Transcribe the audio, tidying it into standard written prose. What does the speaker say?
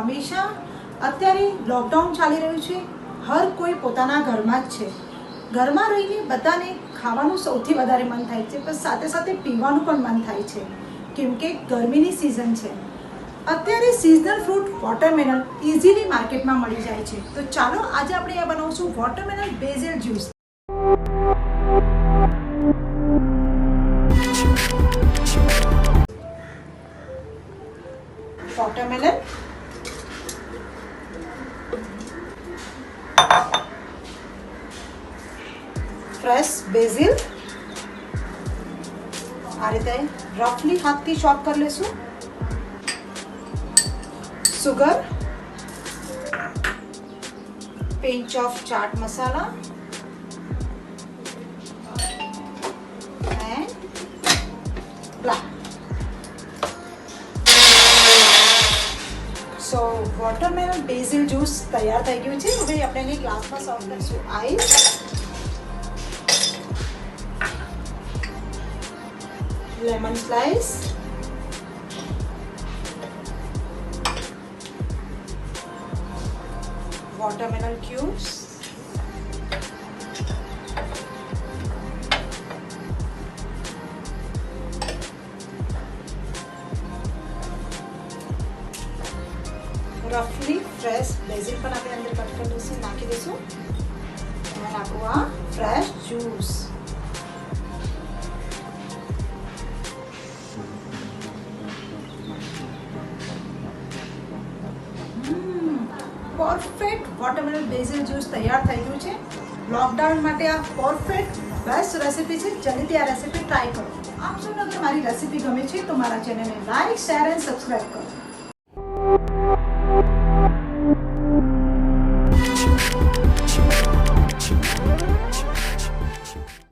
હંમેશા અત્યારે લોકડાઉન ચાલી રહ્યું છે, હર કોઈ પોતાના ઘરમાં જ છે. ઘરમાં રહીને બધાને ખાવાનું સૌથી વધારે મન થાય છે, પણ સાથે સાથે પીવાનું પણ મન થાય છે, કેમ કે ગરમીની સિઝન છે. અત્યારે સિઝનલ ફ્રૂટ વોટરમેલન ઇઝીલી માર્કેટમાં મળી જાય છે. તો ચાલો આજે આપણે આ બનાવશું watermelon basil juice. Watermelon, fresh basil આ રીતે રફલી હાથથી ચોપ કરી લેશું. Sugar, pinch of chaat masala and black. So watermelon basil juice તૈયાર થઈ ગયું છે. હવે આપણે એને ગ્લાસમાં સર્વ કરીશું. Ice, lemon slice, watermelon cubes, રફલી ફ્રેશ બેઝિલ પણ આપણે અંદર કટ કરી દઈશું, નાખી દઈશું અને આપણું આ fresh juice. Perfect watermelon basil juice તૈયાર થઈ ગયું છે. લોકડાઉન માટે આ પરફેક્ટ બેસ્ટ રેસીપી છે. જલ્દીથી આ રેસીપી ટ્રાય કરો. આપ સૌને અગર મારી રેસીપી ગમે છે તો મારા ચેનલને લાઈક, શેર એન્ડ સબસ્ક્રાઈબ કરો.